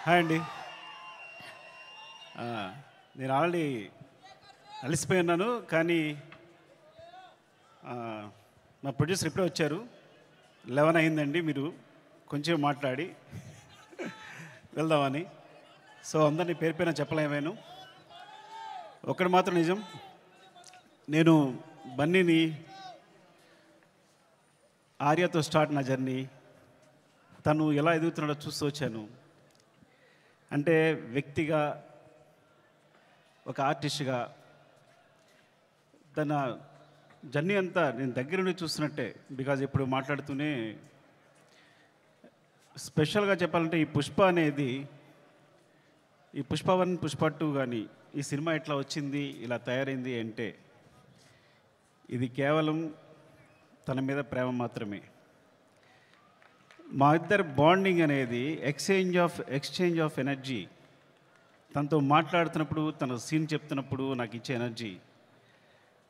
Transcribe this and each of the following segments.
Hi అండి. నేను already అలసిపోయి ఉన్నాను, కానీ మా ప్రొడ్యూసర్ ఇప్పుడే వచ్చారు. 11 అయిందండి, మీరు కొంచెం మాట్లాడి వెళ్దామని. సో అందరినీ పేరు పేరున చెప్పలేమేను. ఒకటి మాత్రం నిజం, నేను బన్నీని ఆర్యతో స్టార్ట్ నా జర్నీ, తను ఎలా ఎదుగుతున్నాడో చూస్తూ వచ్చాను. అంటే వ్యక్తిగా, ఒక ఆర్టిస్ట్గా తన జర్నీ అంతా నేను దగ్గర నుండి చూస్తున్నట్టే. బికాజ్ ఇప్పుడు మాట్లాడుతూనే స్పెషల్గా చెప్పాలంటే ఈ పుష్ప అనేది, ఈ పుష్ప 1 పుష్ప 2 కానీ ఈ సినిమా ఎట్లా వచ్చింది, ఇలా తయారైంది అంటే ఇది కేవలం తన మీద ప్రేమ మాత్రమే. మా ఇద్దరు బాండింగ్ అనేది ఎక్స్చేంజ్ ఆఫ్ ఎనర్జీ. తనతో మాట్లాడుతున్నప్పుడు, తన సీన్ చెప్తున్నప్పుడు నాకు ఇచ్చే ఎనర్జీ.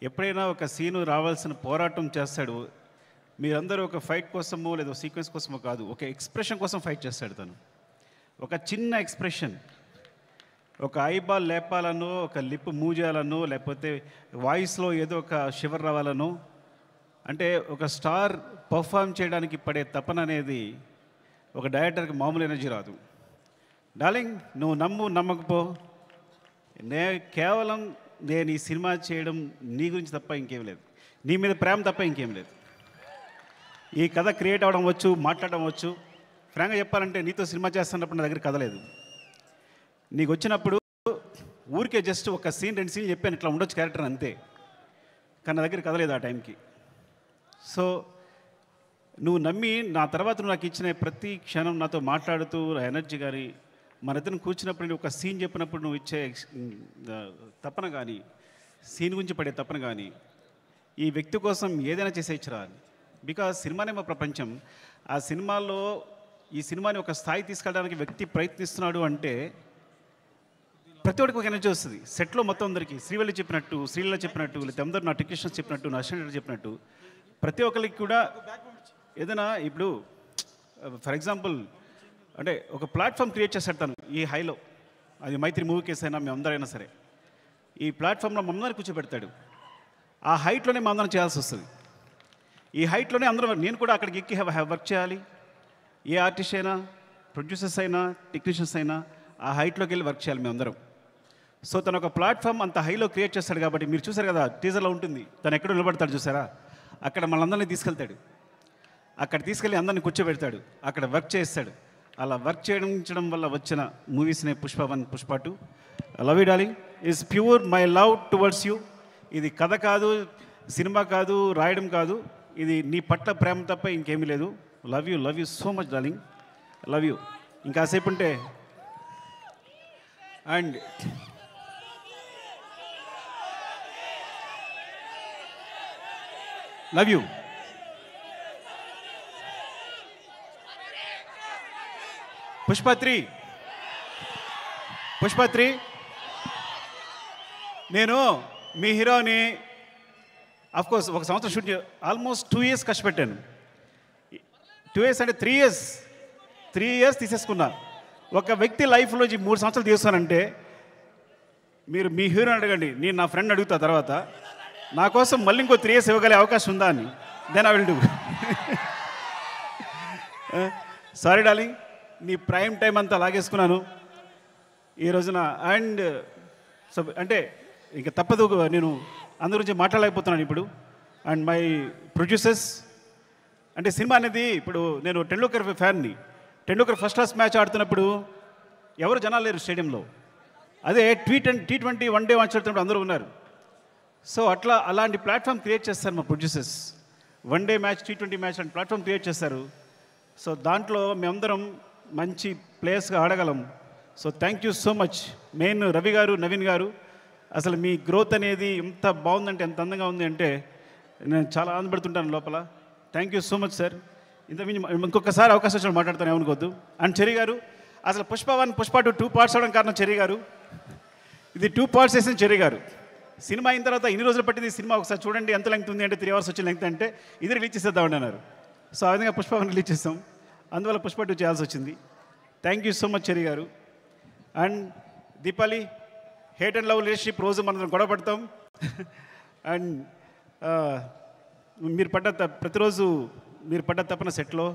ఎప్పుడైనా ఒక సీను రావాల్సిన పోరాటం చేస్తాడు. మీరందరూ ఒక ఫైట్ కోసమో లేదా సీక్వెన్స్ కోసమో కాదు, ఒక ఎక్స్ప్రెషన్ కోసం ఫైట్ చేస్తాడు తను. ఒక చిన్న ఎక్స్ప్రెషన్, ఒక ఐబాల్ లేపాలనో, ఒక లిప్ మూవ్ చేయాలనో, లేకపోతే వాయిస్లో ఏదో ఒక షివర్ రావాలనో, అంటే ఒక స్టార్ పర్ఫామ్ చేయడానికి పడే తపన అనేది ఒక డైరెక్టర్కి మామూలు ఎనర్జీ రాదు. డార్లింగ్, నువ్వు నమ్మకపో, కేవలం నేను ఈ సినిమా చేయడం నీ గురించి తప్ప ఇంకేం లేదు, నీ మీద ప్రేమ తప్ప ఇంకేం లేదు. ఈ కథ క్రియేట్ అవ్వడం వచ్చు, మాట్లాడడం వచ్చు. ఫ్రాంక్గా చెప్పాలంటే నీతో సినిమా చేస్తున్నప్పుడు నా దగ్గర కథ లేదు. నీకు వచ్చినప్పుడు ఊరికే జస్ట్ ఒక సీన్ 2 సీన్లు చెప్పాను, ఇట్లా ఉండొచ్చు క్యారెక్టర్ అంతే, కానీ నా దగ్గర కథ లేదు ఆ టైంకి. సో నువ్వు నమ్మి నా తర్వాత నువ్వు నాకు ఇచ్చిన ప్రతి క్షణం నాతో మాట్లాడుతూ ఎనర్జీ కానీ, మన ఇద్దరిని కూర్చున్నప్పుడు నేను ఒక సీన్ చెప్పినప్పుడు నువ్వు ఇచ్చే తపన కానీ, సీన్ గురించి పడే తపన కానీ, ఈ వ్యక్తి కోసం ఏదైనా చేసేయచ్చురా. బికాజ్ సినిమానే మా ప్రపంచం. ఆ సినిమాలో ఈ సినిమాని ఒక స్థాయి తీసుకెళ్ళడానికి వ్యక్తి ప్రయత్నిస్తున్నాడు అంటే ప్రతి ఒక్కరికి ఒక ఎనర్జీ వస్తుంది. సెట్లో మొత్తం అందరికీ శ్రీవల్లి చెప్పినట్టు, శ్రీలీల చెప్పినట్టు, లేదా అందరూ నా టెక్నీషియన్స్ చెప్పినట్టు, నా అసిస్టెంట్ చెప్పినట్టు ప్రతి ఒక్కరికి కూడా ఏదైనా, ఇప్పుడు ఫర్ ఎగ్జాంపుల్ అంటే ఒక ప్లాట్ఫామ్ క్రియేట్ చేస్తాడు తను ఈ హైలో. అది మైత్రి మూవీ కేసు అయినా మేమందరైనా సరే ఈ ప్లాట్ఫామ్లో మమ్మల్ని కూర్చోబెడతాడు. ఆ హైట్లోనే మా అందరం చేయాల్సి వస్తుంది. ఈ హైట్లోనే అందరూ, నేను కూడా అక్కడికి ఎక్కి వర్క్ చేయాలి. ఏ ఆర్టిస్ట్ అయినా, ప్రొడ్యూసర్స్ అయినా, టెక్నీషియన్స్ అయినా ఆ హైట్లోకి వెళ్ళి వర్క్ చేయాలి మేమందరం. సో తను ఒక ప్లాట్ఫామ్ అంత హైలో క్రియేట్ చేస్తాడు కాబట్టి మీరు చూసారు కదా, టీజర్లో ఉంటుంది, తను ఎక్కడో నిలబడతాడు చూసారా, అక్కడ మనందరినీ తీసుకెళ్తాడు. అక్కడ తీసుకెళ్ళి అందరిని కూర్చోబెడతాడు, అక్కడ వర్క్ చేస్తాడు. అలా వర్క్ చేయడం వల్ల వచ్చిన మూవీస్నే Pushpa 1 Pushpa 2. Love you darling is pure my love towards you. ఇది కథ కాదు, సినిమా కాదు, రాయడం కాదు, ఇది నీ పట్ల ప్రేమ తప్ప ఇంకేమీ లేదు. Love you so much darling, love you. ఇంకాసేపు ఉంటే అండ్ లవ్ యూ. పుష్ప 3 నేను మీ హీరోని అఫ్కోర్స్ ఒక సంవత్సరం షూట్ ఆల్మోస్ట్ 2 years కష్టపెట్టాను. 2 years అంటే 3 years తీసేసుకున్నా. ఒక వ్యక్తి లైఫ్లో 3 సంవత్సరాలు తీస్తానంటే మీరు మీ హీరోని అడగండి, నేను నా ఫ్రెండ్ అడుగుతా తర్వాత నా కోసం మళ్ళీ ఇంకో 3 years ఇవ్వగలే అవకాశం ఉందా అని. Then I will do. Sorry darling, నీ ప్రైమ్ టైం అంతా లాగేసుకున్నాను ఈ రోజున. అండ్ సో అంటే ఇంకా తప్పదు, నేను అందరి గురించి మాట్లాడలేకపోతున్నాను ఇప్పుడు. అండ్ మై ప్రొడ్యూసర్స్, అంటే సినిమా అనేది ఇప్పుడు నేను టెండూల్కర్ ఫ్యాన్ని. టెండూల్కర్ ఫస్ట్ క్లాస్ మ్యాచ్ ఆడుతున్నప్పుడు ఎవరు జనాలు లేరు స్టేడియంలో. అదే T20 1 day మ్యాచ్ ఆడుతున్నప్పుడు అందరూ ఉన్నారు. సో అలాంటి ప్లాట్ఫామ్ క్రియేట్ చేస్తారు మా producers. 1 day match, T20 match లాంటి ప్లాట్ఫామ్ క్రియేట్ చేస్తారు. సో దాంట్లో మేమందరం మంచి ప్లేయర్స్గా ఆడగలం. So thank you so much. Main Ravi garu, Naveen గారు, అసలు మీ గ్రోత్ అనేది ఎంత బాగుందంటే, ఎంత అందంగా ఉంది అంటే నేను చాలా ఆనందపడుతుంటాను లోపల. Thank you so much sir. ఇంకొకసారి అవకాశం వచ్చిన మాట్లాడతాను, ఏమనుకోవద్దు. అండ్ చెర్రీ గారు, అసలు పుష్ప 1 పుష్ప 2 parts అవడం కారణం చెర్రీ గారు. ఇది 2 parts వేసిన చెర్రీ గారు. సినిమా అయిన తర్వాత ఇన్ని రోజులు పట్టింది సినిమా, ఒకసారి చూడండి ఎంత లెంగ్త్ ఉంది అంటే 3 hours వచ్చిన లెంగ్త్ అంటే ఇది రిలీజ్ చేసేద్దామండి అన్నారు. సో ఆ విధంగా పుష్ప 1 రిలీజ్ చేస్తాం, అందువల్ల పుష్ప 2 చేయాల్సి వచ్చింది. Thank you so much Cherry garu. And Deepali, hate and love relationship రోజు మనం గొడవ పడతాం. అండ్ మీరు ప్రతిరోజు మీరు పడ్డ తప్పన సెట్లో.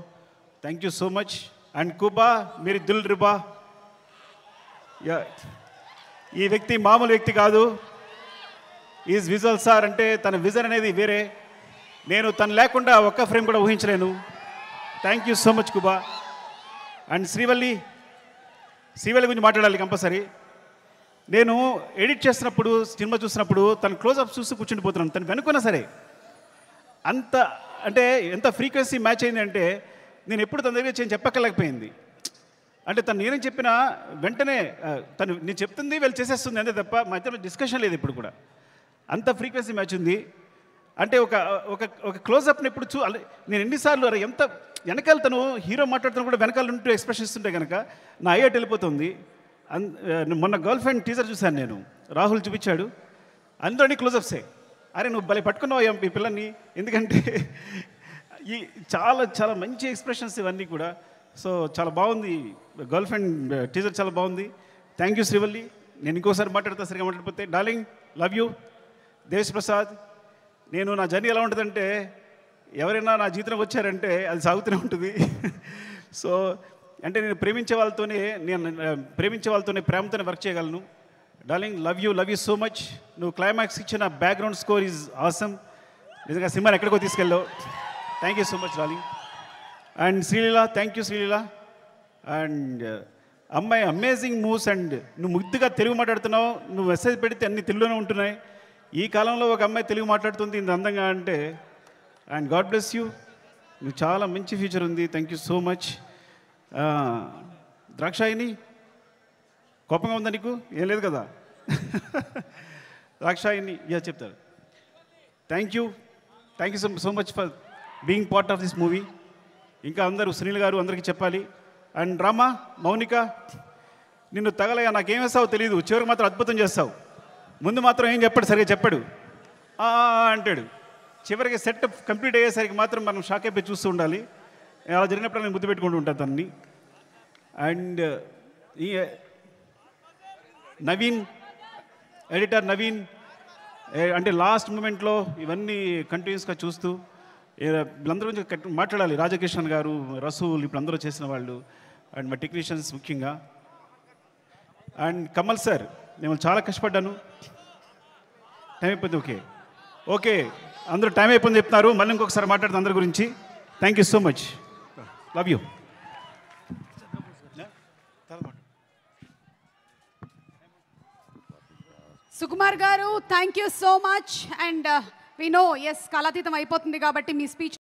Thank you so much. And కుబా, మీరు దిల్ రుబా. ఈ వ్యక్తి మామూలు వ్యక్తి కాదు. Is visual sir. అంటే తన విజన్ అనేది వేరే. నేను తను లేకుండా ఒక్క ఫ్రేమ్ కూడా ఊహించలేను. Thank you so much Kuba. And Srivalli గురించి మాట్లాడాలి కంపల్సరీ. నేను ఎడిట్ చేస్తున్నప్పుడు, సినిమా చూసినప్పుడు తను క్లోజ్అప్ చూస్తూ కూర్చుండిపోతున్నాను. తను వెనుకున్నా సరే అంత అంటే ఎంత ఫ్రీక్వెన్సీ మ్యాచ్ అయింది అంటే నేను ఎప్పుడు తన దగ్గర చెప్పక్కర్లేకపోయింది. అంటే తను నేనేం చెప్పినా వెంటనే తను నేను చెప్తుంది వీళ్ళు చేసేస్తుంది అంతే తప్ప మా ఇద్దరు డిస్కషన్ లేదు ఇప్పుడు కూడా. అంత ఫ్రీక్వెన్సీ మ్యాచ్ ఉంది. అంటే ఒక ఒక ఒక క్లోజ్అప్ని ఎప్పుడు నేను ఎన్నిసార్లు ఎంత వెనకాల తను హీరో మాట్లాడుతున్నా కూడా వెనకాల ఉంటూ ఎక్స్ప్రెషన్ ఇస్తుంటే కనుక నా అయ్యట్ వెళ్ళిపోతుంది. మొన్న గర్ల్ ఫ్రెండ్ టీజర్ చూశాను నేను, రాహుల్ చూపించాడు, అందులోని క్లోజప్సే. అరే నువ్వు భలే పట్టుకున్నావు ఈ పిల్లల్ని, ఎందుకంటే ఈ చాలా చాలా మంచి ఎక్స్ప్రెషన్స్ ఇవన్నీ కూడా. సో చాలా బాగుంది గర్ల్ ఫ్రెండ్ టీజర్, చాలా బాగుంది. Thank you Srivalli. నేను ఇంకోసారి మాట్లాడతా సరిగా మాట్లాడిపోతే. Darling, love you. Desh Prasad, నేను నా జర్నీ ఎలా ఉంటుందంటే ఎవరైనా నా జీవితంలో వచ్చారంటే అది సాగుతూనే ఉంటుంది. సో అంటే నేను ప్రేమించే వాళ్ళతోనే ప్రేమతోనే వర్క్ చేయగలను. Darling, love you so much. నువ్వు క్లైమాక్స్ ఇచ్చిన బ్యాక్గ్రౌండ్ స్కోర్ ఈజ్ ఆసమ్. నిజంగా సినిమాని ఎక్కడికో తీసుకెళ్ళావు. Thank you so much darling. And Sreeleela, thank you Sreeleela. And అమ్మాయి అమేజింగ్ మూవ్స్. అండ్ నువ్వు ముద్దుగా తెలుగు మాట్లాడుతున్నావు. నువ్వు మెసేజ్ పెడితే అన్ని తెలుగులోనే ఉంటున్నాయి. ఈ కాలంలో ఒక అమ్మాయి తెలుగు మాట్లాడుతుంది ఇంత అందంగా అంటే. And god bless you. నువ్వు చాలా మంచి ఫ్యూచర్ ఉంది. Thank you so much. Drakshayani, కోపంగా ఉందా నీకు? ఏం లేదు కదా. ద్రాక్షాయిని చెప్తారు. Thank you so much for being part of this movie. ఇంకా అందరూ సునీల్ గారు అందరికీ చెప్పాలి. అండ్ రామా, మౌనిక, నిన్ను తగలయ్యా నాకేం వేస్తావో తెలియదు, చివరికి మాత్రం అద్భుతం చేస్తావు. ముందు మాత్రం ఏం చెప్పాడు, సరిగా చెప్పాడు అంటాడు. చివరికి సెట్ కంప్లీట్ అయ్యేసరికి మాత్రం మనం షాక్ అయిపోయి చూస్తూ ఉండాలి. అలా జరిగినప్పుడు నేను ముద్దు పెట్టుకుంటూ ఉంటాను తనని. అండ్ ఈ నవీన్, ఎడిటర్ నవీన్, అంటే లాస్ట్ మూమెంట్లో ఇవన్నీ కంటిన్యూస్గా చూస్తూ వీళ్ళందరూ గురించి మాట్లాడాలి. రాజకిషన్ గారు, రసూల్, ఇప్పుడు అందరూ చేసిన వాళ్ళు, అండ్ మా టెక్నీషియన్స్ ముఖ్యంగా. అండ్ కమల్ సార్, నేను చాలా కష్టపడ్డాను. టైం అయిపోయింది. ఓకే అందరూ టైం అయిపోయింది చెప్తున్నారు. మళ్ళీ ఇంకొకసారి మాట్లాడుతుంది అందరి గురించి. Thank you so much. Love you. Sukumar garu, thank you so much. And we know, yes కాలాతీతం అయిపోతుంది కాబట్టి మీ స్పీచ్